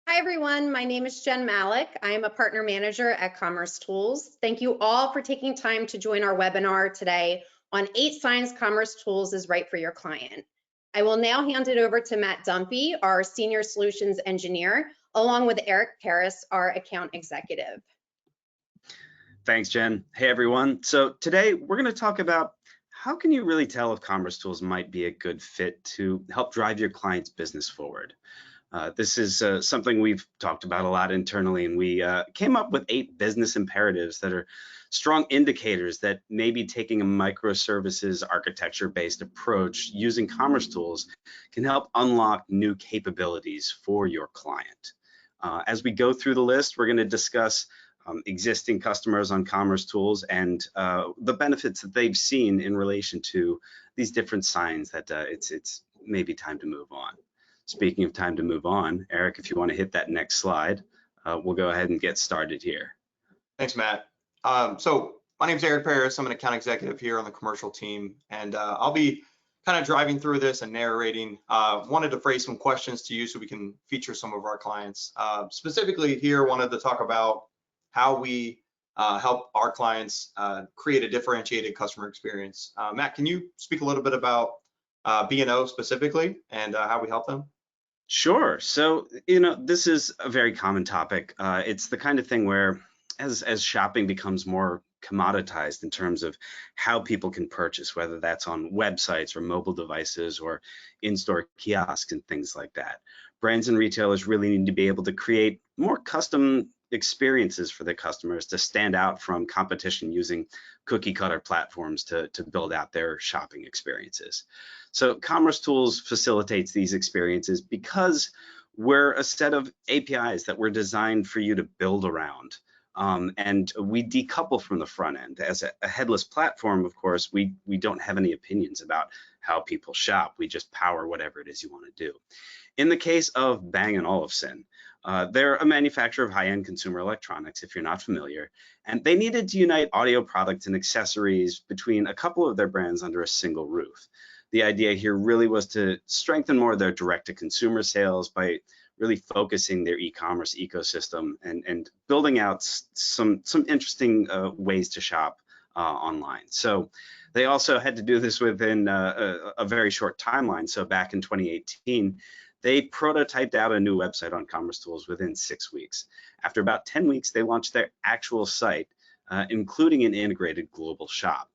Hi everyone, my name is Jen Malik. I am a partner manager at commercetools. Thank you all for taking time to join our webinar today on 8 signs commercetools is right for your client. I will now hand it over to Matt Dumpy, our Senior Solutions Engineer, along with Eric Paris, our Account Executive. Thanks, Jen. Hey everyone. So today we're going to talk about how can you really tell if commercetools might be a good fit to help drive your client's business forward. This is something we've talked about a lot internally, and we came up with 8 business imperatives that are strong indicators that maybe taking a microservices architecture-based approach using commercetools can help unlock new capabilities for your client. As we go through the list, we're going to discuss existing customers on commercetools and the benefits that they've seen in relation to these different signs that it's maybe time to move on. Speaking of time to move on, Eric, if you want to hit that next slide, we'll go ahead and get started here. Thanks, Matt. So my name is Eric Paris. I'm an account executive here on the commercial team, and I'll be kind of driving through this and narrating. Wanted to phrase some questions to you so we can feature some of our clients. Specifically here, wanted to talk about how we help our clients create a differentiated customer experience. Matt, can you speak a little bit about B&O specifically and how we help them? Sure. So, this is a very common topic. It's the kind of thing where as shopping becomes more commoditized in terms of how people can purchase, whether that's on websites or mobile devices or in-store kiosks and things like that, brands and retailers really need to be able to create more custom experiences for their customers to stand out from competition using cookie cutter platforms to build out their shopping experiences. So commercetools facilitates these experiences because we're a set of APIs that were designed for you to build around. And we decouple from the front end. As a headless platform, of course, we don't have any opinions about how people shop. We just power whatever it is you want to do. In the case of Bang & Olufsen, they're a manufacturer of high-end consumer electronics, if you're not familiar, and they needed to unite audio products and accessories between a couple of their brands under a single roof. The idea here really was to strengthen more of their direct-to-consumer sales by really focusing their e-commerce ecosystem and building out some interesting ways to shop online. So they also had to do this within a very short timeline. So back in 2018, they prototyped out a new website on commercetools within 6 weeks. After about 10 weeks, they launched their actual site, including an integrated global shop.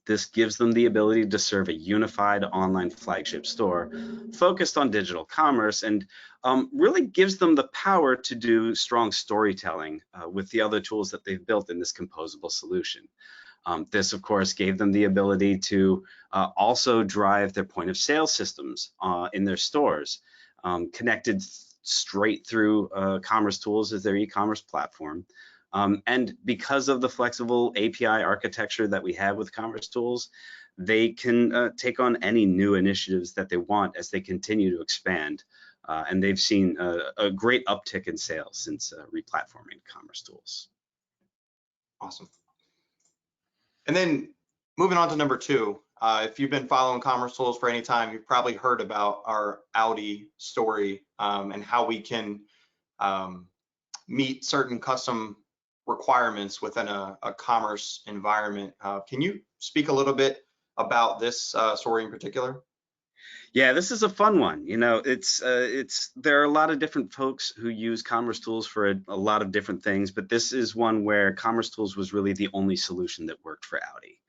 This gives them the ability to serve a unified online flagship store focused on digital commerce and really gives them the power to do strong storytelling with the other tools that they've built in this composable solution. This, of course, gave them the ability to also drive their point of sale systems in their stores, connected straight through commercetools as their e-commerce platform. And because of the flexible API architecture that we have with commercetools, they can take on any new initiatives that they want as they continue to expand. And they've seen a great uptick in sales since replatforming commercetools. Awesome. And then moving on to number 2, if you've been following commercetools for any time, you've probably heard about our Audi story and how we can meet certain custom requirements within a commerce environment. Can you speak a little bit about this story in particular? Yeah, this is a fun one. There are a lot of different folks who use commercetools for a lot of different things, but this is one where commercetools was really the only solution that worked for Audi.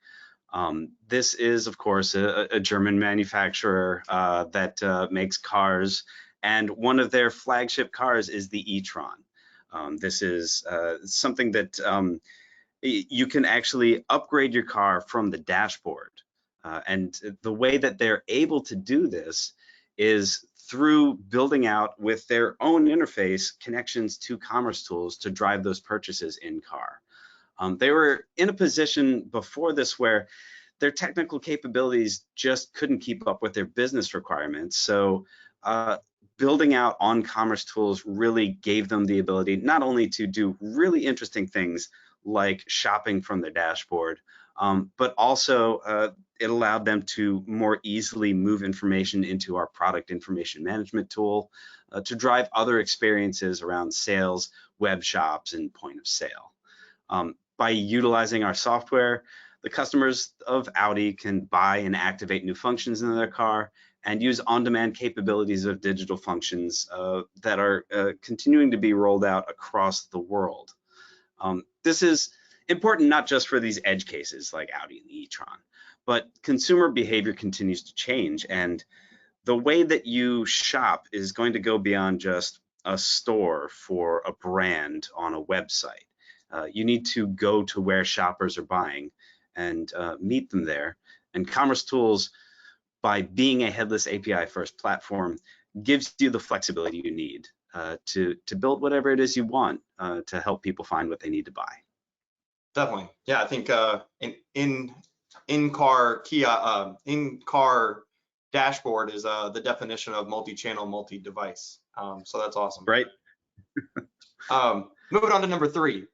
This is, of course, a German manufacturer that makes cars, and one of their flagship cars is the e-tron. This is something that you can actually upgrade your car from the dashboard. And the way that they're able to do this is through building out with their own interface connections to commercetools to drive those purchases in car. They were in a position before this where their technical capabilities just couldn't keep up with their business requirements. So building out on commercetools really gave them the ability not only to do really interesting things like shopping from the dashboard, but also it allowed them to more easily move information into our product information management tool to drive other experiences around sales, web shops, and point of sale. By utilizing our software, the customers of Audi can buy and activate new functions in their car and use on-demand capabilities of digital functions that are continuing to be rolled out across the world. This is important not just for these edge cases like Audi and the e-tron, but consumer behavior continues to change, and the way that you shop is going to go beyond just a store for a brand on a website. You need to go to where shoppers are buying and meet them there. And commercetools, by being a headless API first platform, gives you the flexibility you need to build whatever it is you want to help people find what they need to buy. Definitely. Yeah, I think in-car in-car dashboard is the definition of multi-channel, multi-device. So that's awesome. Right. Moving on to number 3,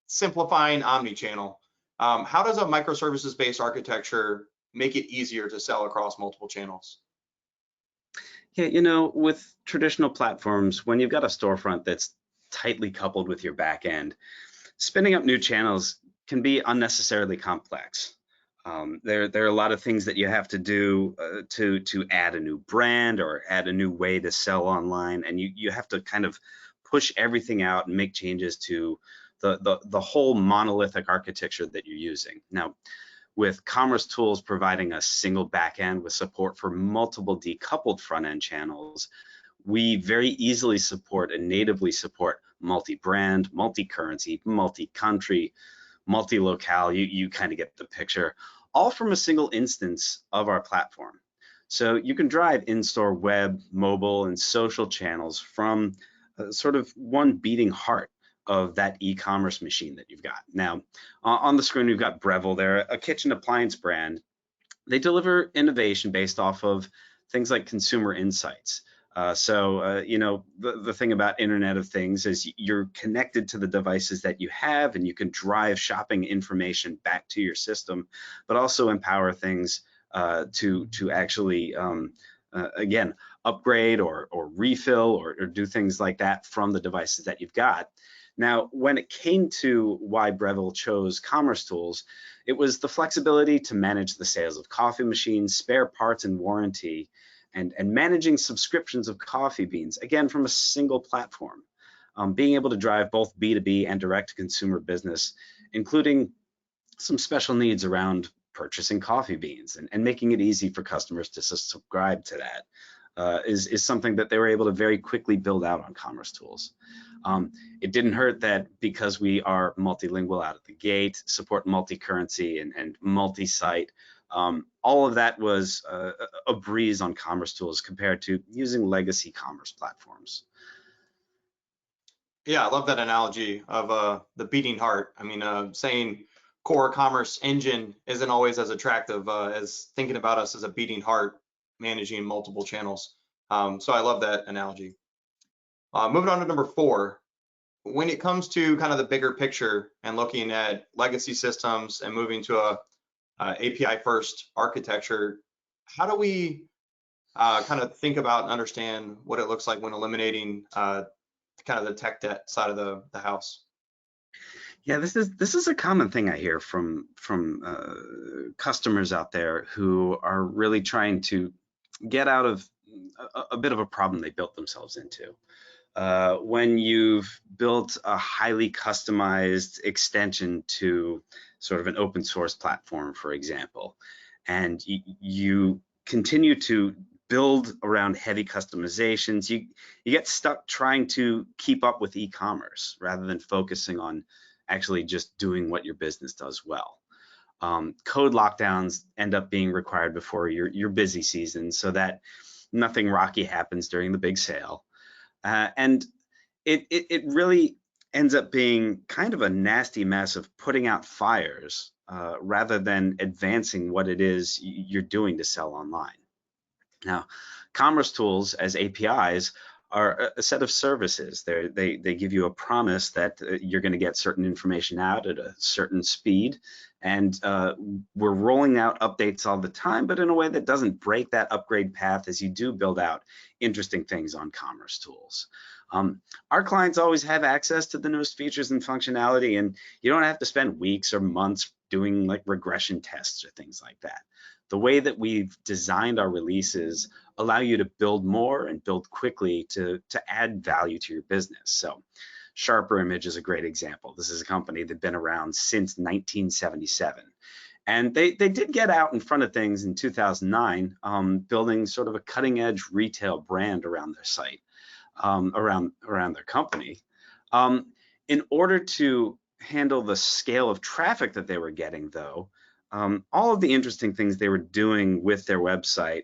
simplifying omnichannel. How does a microservices-based architecture make it easier to sell across multiple channels? Yeah, you know, with traditional platforms, when you've got a storefront that's tightly coupled with your back end, spinning up new channels can be unnecessarily complex. There are a lot of things that you have to do to add a new brand or add a new way to sell online, and you have to kind of push everything out and make changes to the whole monolithic architecture that you're using. Now, with commercetools providing a single backend with support for multiple decoupled front-end channels, we very easily support and natively support multi-brand, multi-currency, multi-country, multi-locale. You kind of get the picture, all from a single instance of our platform. So you can drive in-store web, mobile, and social channels from sort of one beating heart of that e-commerce machine that you've got. Now, on the screen, we've got Breville. They're a kitchen appliance brand. They deliver innovation based off of things like consumer insights. You know, the thing about Internet of Things is you're connected to the devices that you have, and you can drive shopping information back to your system, but also empower things to actually, again, upgrade or refill or do things like that from the devices that you've got. Now, when it came to why Breville chose commercetools, it was the flexibility to manage the sales of coffee machines, spare parts, and warranty, and managing subscriptions of coffee beans, again, from a single platform. Being able to drive both B2B and direct-to-consumer business, including some special needs around purchasing coffee beans and making it easy for customers to subscribe to that is something that they were able to very quickly build out on commercetools. It didn't hurt that because we are multilingual out of the gate, support multi-currency and multi-site, all of that was a breeze on commercetools compared to using legacy commerce platforms. Yeah, I love that analogy of the beating heart. I mean, saying core commerce engine isn't always as attractive as thinking about us as a beating heart managing multiple channels. So I love that analogy. Moving on to number 4, when it comes to kind of the bigger picture and looking at legacy systems and moving to a API first architecture, how do we kind of think about and understand what it looks like when eliminating kind of the tech debt side of the house? Yeah, this is a common thing I hear from customers out there who are really trying to get out of a bit of a problem they built themselves into. When you've built a highly customized extension to sort of an open source platform, for example, and you continue to build around heavy customizations, you get stuck trying to keep up with e-commerce rather than focusing on actually just doing what your business does well. Code lockdowns end up being required before your busy season so that nothing rocky happens during the big sale. And it really ends up being kind of a nasty mess of putting out fires rather than advancing what it is you're doing to sell online. Now, commercetools as APIs are a set of services. They give you a promise that you're going to get certain information out at a certain speed, and we're rolling out updates all the time, but in a way that doesn't break that upgrade path as you do build out interesting things on commercetools. Our clients always have access to the newest features and functionality, and you don't have to spend weeks or months doing like regression tests or things like that. The way that we've designed our releases allow you to build more and build quickly to add value to your business. So Sharper Image is a great example. This is a company that's been around since 1977. And they did get out in front of things in 2009, building sort of a cutting edge retail brand around their site, around their company. In order to handle the scale of traffic that they were getting, though, all of the interesting things they were doing with their website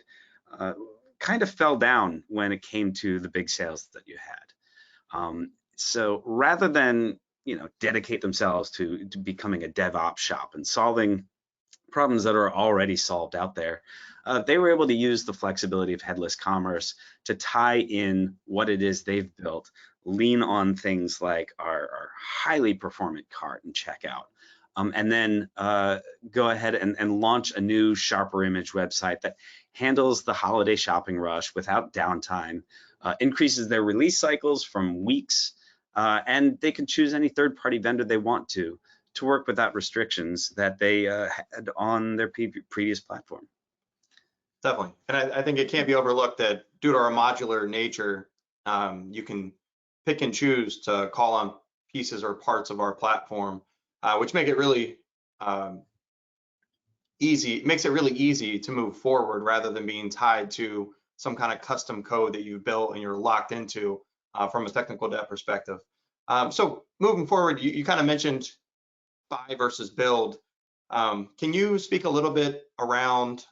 kind of fell down when it came to the big sales that you had. So rather than dedicate themselves to becoming a DevOps shop and solving problems that are already solved out there, they were able to use the flexibility of headless commerce to tie in what it is they've built, lean on things like our highly performant cart and checkout, and then go ahead and launch a new Sharper Image website that handles the holiday shopping rush without downtime, increases their release cycles from weeks, and they can choose any third-party vendor they want to work without restrictions that they had on their previous platform. Definitely. And I think it can't be overlooked that due to our modular nature, you can pick and choose to call on pieces or parts of our platform, which make it really easy. It makes it really easy to move forward rather than being tied to some kind of custom code that you've built and you're locked into from a technical debt perspective. So moving forward, you kind of mentioned buy versus build. Can you speak a little bit around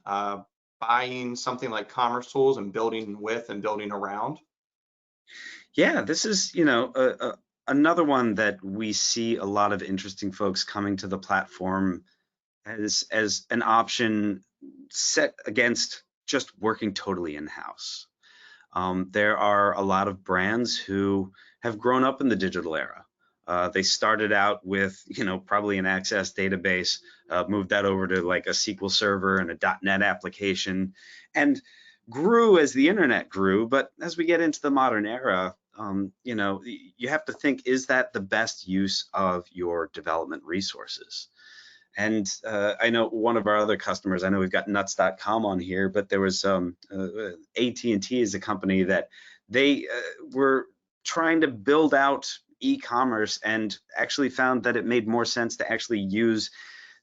buying something like commercetools and building with and building around? Yeah, this is another one that we see a lot of interesting folks coming to the platform as an option set against just working totally in-house. There are a lot of brands who have grown up in the digital era. They started out with, probably an Access database, moved that over to like a SQL Server and a .NET application, and grew as the internet grew. But as we get into the modern era, you have to think, is that the best use of your development resources? And I know one of our other customers, I know we've got nuts.com on here, but there was AT&T is a company that they were trying to build out e-commerce and actually found that it made more sense to actually use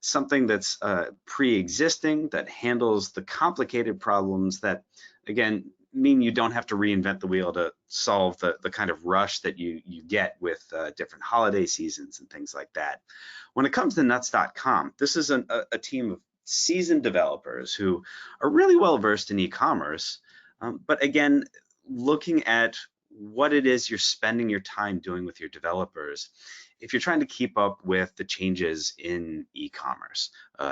something that's pre-existing, that handles the complicated problems that, again, mean you don't have to reinvent the wheel to solve the kind of rush that you get with different holiday seasons and things like that. When it comes to nuts.com, this is a team of seasoned developers who are really well versed in e-commerce, but again, looking at what it is you're spending your time doing with your developers. If you're trying to keep up with the changes in e-commerce,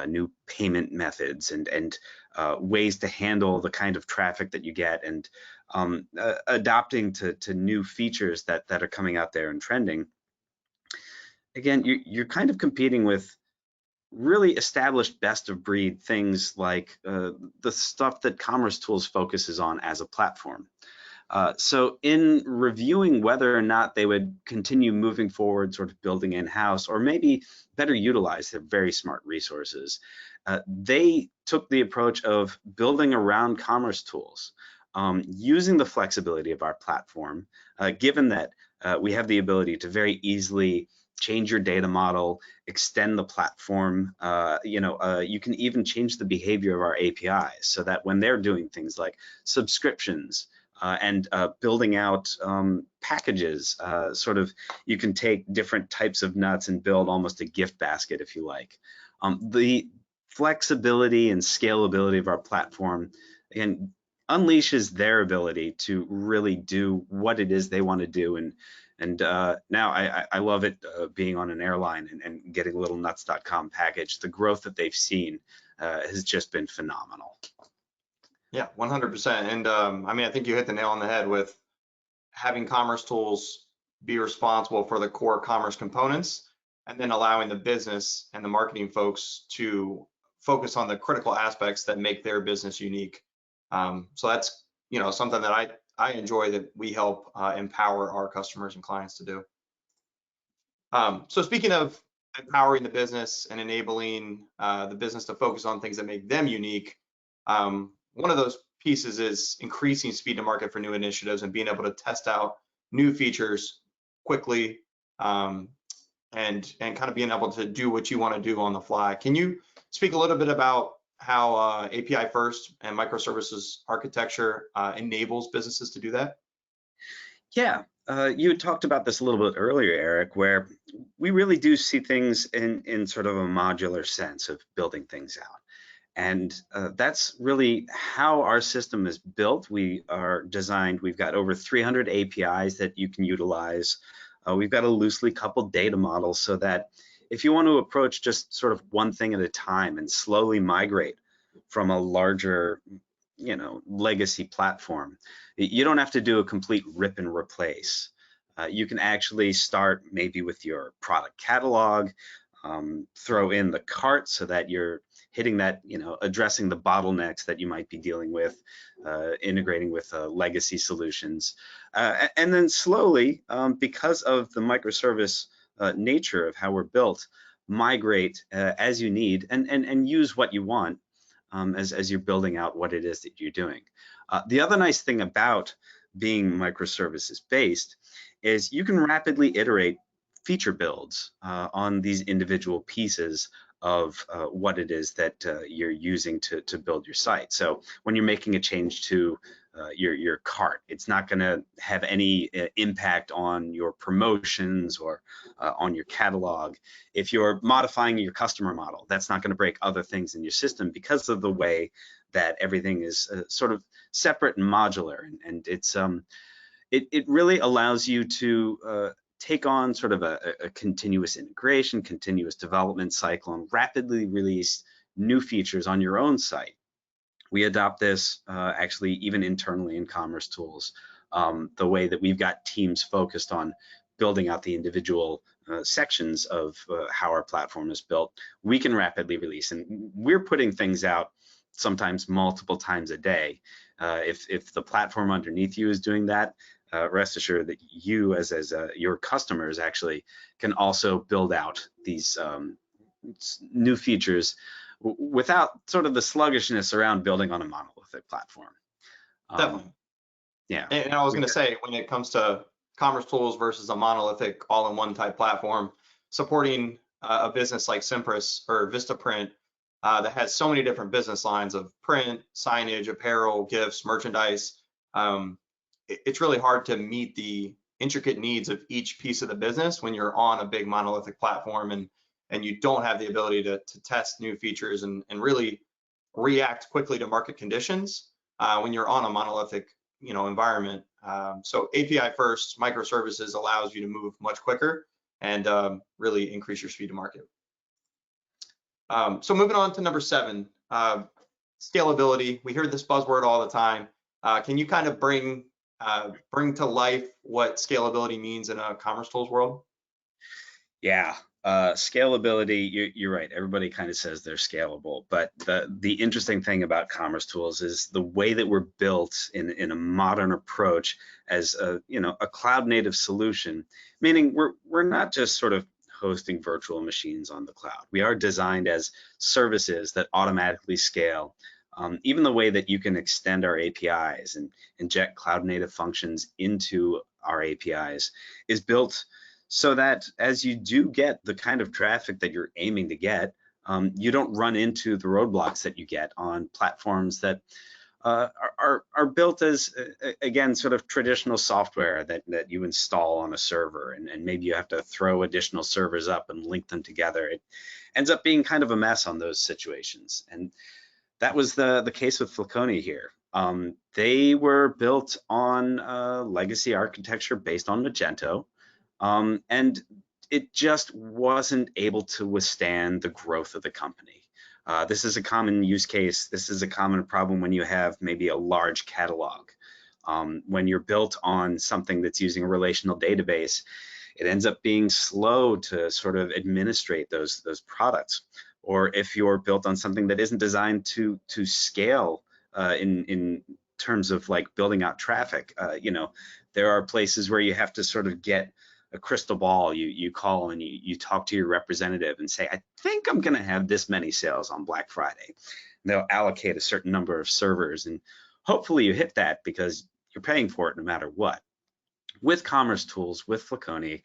new payment methods and ways to handle the kind of traffic that you get, and adapting to new features that are coming out there and trending, again, you're kind of competing with really established best of breed things like the stuff that commercetools focuses on as a platform. So in reviewing whether or not they would continue moving forward, sort of building in-house, or maybe better utilize their very smart resources, they took the approach of building around commercetools, using the flexibility of our platform, given that we have the ability to very easily change your data model, extend the platform. You can even change the behavior of our APIs so that when they're doing things like subscriptions, and building out packages, you can take different types of nuts and build almost a gift basket, if you like. The flexibility and scalability of our platform, again, unleashes their ability to really do what it is they want to do. And now I love it being on an airline and getting a little nuts.com package. The growth that they've seen has just been phenomenal. Yeah, 100%. And I think you hit the nail on the head with having commercetools be responsible for the core commerce components, and then allowing the business and the marketing folks to focus on the critical aspects that make their business unique. So that's, something that I enjoy, that we help empower our customers and clients to do. So speaking of empowering the business and enabling the business to focus on things that make them unique, one of those pieces is increasing speed to market for new initiatives and being able to test out new features quickly, and kind of being able to do what you want to do on the fly. Can you speak a little bit about how API first and microservices architecture enables businesses to do that? Yeah, you had talked about this a little bit earlier, Eric, where we really do see things in sort of a modular sense of building things out. And that's really how our system is built. We are designed, we've got over 300 APIs that you can utilize. We've got a loosely coupled data model so that if you want to approach just sort of one thing at a time and slowly migrate from a larger, legacy platform, you don't have to do a complete rip and replace. You can actually start maybe with your product catalog, throw in the cart so that you're hitting that, addressing the bottlenecks that you might be dealing with, integrating with legacy solutions. And then slowly, because of the microservice nature of how we're built, migrate as you need and use what you want as you're building out what it is that you're doing. The other nice thing about being microservices based is you can rapidly iterate feature builds on these individual pieces of what it is that you're using to build your site. So when you're making a change to your cart, it's not going to have any impact on your promotions or on your catalog. If you're modifying your customer model, that's not going to break other things in your system because of the way that everything is sort of separate and modular. And it's it really allows you to take on sort of a continuous integration, continuous development cycle, and rapidly release new features on your own site. We adopt this actually even internally in commercetools, the way that we've got teams focused on building out the individual sections of how our platform is built. We can rapidly release, and we're putting things out sometimes multiple times a day. If the platform underneath you is doing that, rest assured that you as your customers actually can also build out these new features without sort of the sluggishness around building on a monolithic platform. Definitely. Yeah. And I was going to say, when it comes to commercetools versus a monolithic all-in-one type platform, supporting a business like Simpress or Vistaprint that has so many different business lines of print, signage, apparel, gifts, merchandise, it's really hard to meet the intricate needs of each piece of the business when you're on a big monolithic platform and you don't have the ability to test new features and really react quickly to market conditions when you're on a monolithic environment. So API first microservices allows you to move much quicker and really increase your speed to market. So moving on to number 7, scalability. We hear this buzzword all the time. Can you kind of bring to life what scalability means in a commercetools world? Yeah, scalability, you're right. Everybody kind of says they're scalable, but the interesting thing about commercetools is the way that we're built in a modern approach as a cloud native solution, meaning we're not just sort of hosting virtual machines on the cloud. We are designed as services that automatically scale. Even the way that you can extend our APIs and inject cloud native functions into our APIs is built so that as you do get the kind of traffic that you're aiming to get, you don't run into the roadblocks that you get on platforms that are built as, again, sort of traditional software that you install on a server, and maybe you have to throw additional servers up and link them together. It ends up being kind of a mess on those situations. And that was the case with Flaconi here. They were built on legacy architecture based on Magento, and it just wasn't able to withstand the growth of the company. This is a common use case. This is a common problem when you have maybe a large catalog. When you're built on something that's using a relational database, it ends up being slow to sort of administrate those products. Or if you're built on something that isn't designed to scale in terms of like building out traffic, you know, there are places where you have to sort of get a crystal ball. You call and you talk to your representative and say, I think I'm going to have this many sales on Black Friday. And they'll allocate a certain number of servers, and hopefully you hit that because you're paying for it no matter what. With commercetools, with Flaconi,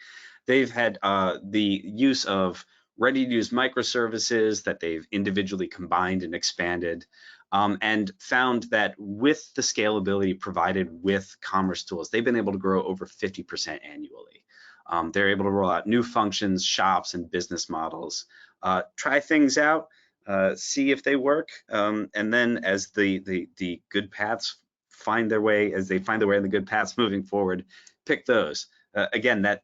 they've had the use of ready-to-use microservices that they've individually combined and expanded, and found that with the scalability provided with commercetools, they've been able to grow over 50% annually. They're able to roll out new functions, shops, and business models, try things out, see if they work, and then as the good paths find their way, as they find their way in the good paths moving forward, pick those. Again, that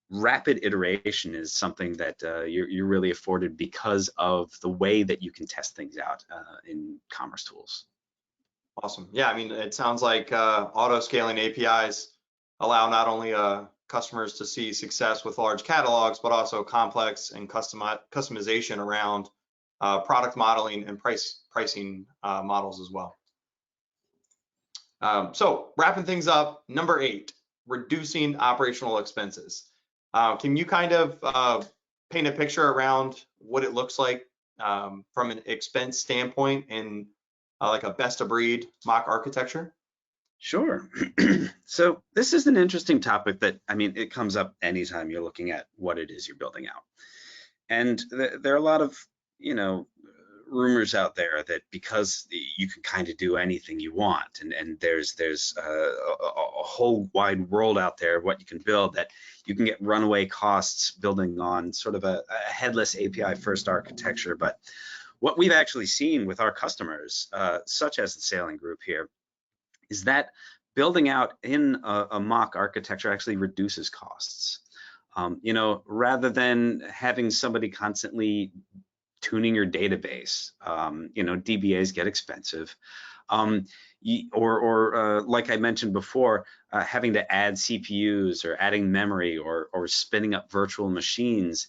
rapid iteration is something that you're really afforded because of the way that you can test things out in commercetools. Awesome. Yeah, I mean, it sounds like auto scaling APIs allow not only customers to see success with large catalogs, but also complex and customization around product modeling and pricing models as well. So wrapping things up, number 8, reducing operational expenses. Can you kind of paint a picture around what it looks like from an expense standpoint in like a best of breed mock architecture? Sure. So this is an interesting topic that, I mean, it comes up anytime you're looking at what it is you're building out. And there are a lot of, you know, rumors out there that because you can kind of do anything you want, and there's a whole wide world out there of what you can build, that you can get runaway costs building on sort of a headless API first architecture. But what we've actually seen with our customers, such as the Sailing Group here, is that building out in a mock architecture actually reduces costs. You know, rather than having somebody constantly tuning your database, you know, DBAs get expensive. Or like I mentioned before, having to add CPUs or adding memory or spinning up virtual machines.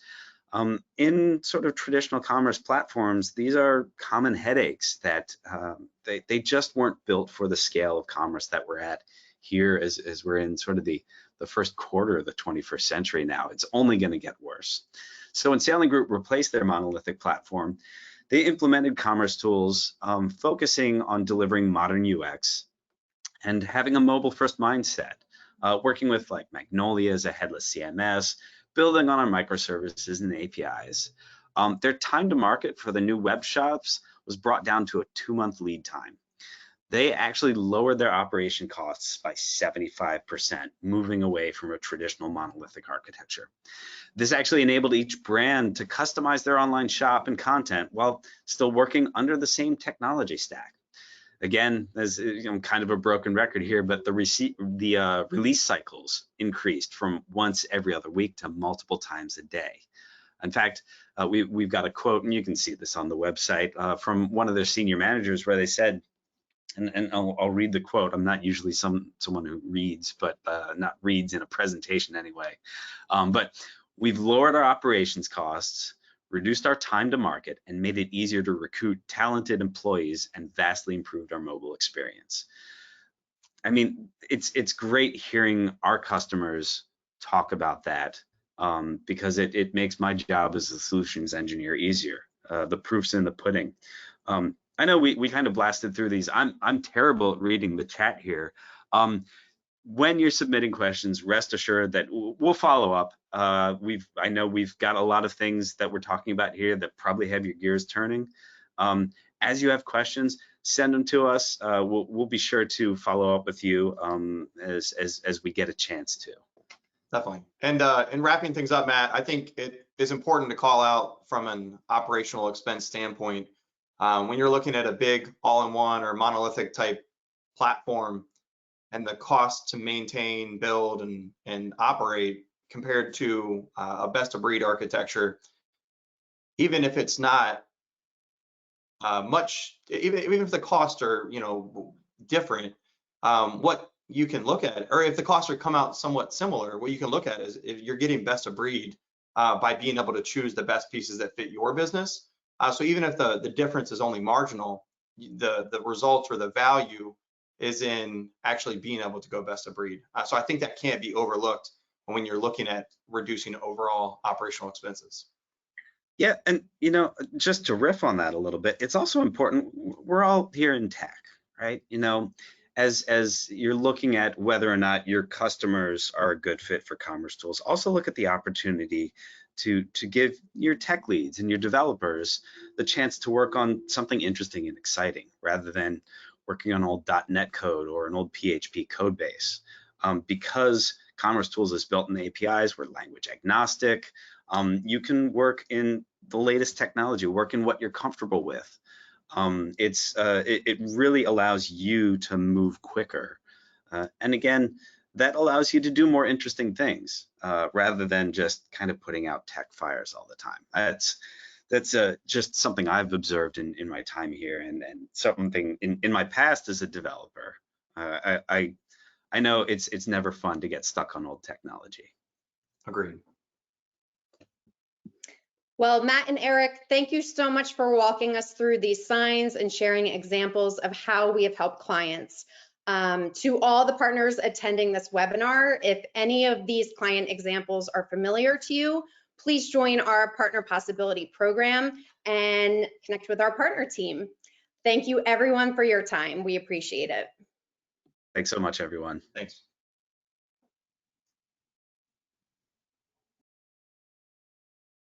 In sort of traditional commerce platforms, these are common headaches that they just weren't built for the scale of commerce that we're at here as we're in sort of the first quarter of the 21st century now. It's only going to get worse. So when Sailing Group replaced their monolithic platform, they implemented commercetools, focusing on delivering modern UX and having a mobile-first mindset, working with like Magnolia as a headless CMS, building on our microservices and APIs. Their time to market for the new web shops was brought down to a 2-month lead time. They actually lowered their operation costs by 75%, moving away from a traditional monolithic architecture. This actually enabled each brand to customize their online shop and content while still working under the same technology stack. Again, as you know, kind of a broken record here, but the release cycles increased from once every other week to multiple times a day. In fact, we've got a quote, and you can see this on the website, from one of their senior managers, where they said, and I'll read the quote. I'm not usually someone who reads, but not reads in a presentation anyway. But we've lowered our operations costs, reduced our time to market, and made it easier to recruit talented employees, and vastly improved our mobile experience. I mean, it's great hearing our customers talk about that, because it makes my job as a solutions engineer easier. The proof's in the pudding. I know we kind of blasted through these. I'm terrible at reading the chat here. When you're submitting questions, rest assured that we'll follow up. I know we've got a lot of things that we're talking about here that probably have your gears turning. As you have questions, send them to us. We'll be sure to follow up with you as we get a chance to. Definitely. And in wrapping things up, Matt, I think it is important to call out from an operational expense standpoint, when you're looking at a big all-in-one or monolithic type platform, and the cost to maintain, build, and operate compared to a best of breed architecture, even if it's not much, even if the costs are, you know, different, what you can look at, or if the costs are come out somewhat similar, what you can look at is if you're getting best of breed by being able to choose the best pieces that fit your business. So even if the difference is only marginal, the results or the value is in actually being able to go best of breed. So I think that can't be overlooked when you're looking at reducing overall operational expenses. Yeah, and just to riff on that a little bit, it's also important. We're all here in tech, right? As you're looking at whether or not your customers are a good fit for commercetools, also look at the opportunity to give your tech leads and your developers the chance to work on something interesting and exciting rather than working on old .NET code or an old PHP code base. Because commercetools is built in the APIs, we're language agnostic. You can work in the latest technology, work in what you're comfortable with. It really allows you to move quicker. And again, that allows you to do more interesting things rather than just kind of putting out tech fires all the time. That's just something I've observed in my time here, and something in my past as a developer. I know it's never fun to get stuck on old technology. Agreed. Well, Matt and Eric, thank you so much for walking us through these signs and sharing examples of how we have helped clients. To all the partners attending this webinar, if any of these client examples are familiar to you, please join our Partner Possibility program and connect with our partner team. Thank you everyone for your time. We appreciate it. Thanks so much, everyone. Thanks.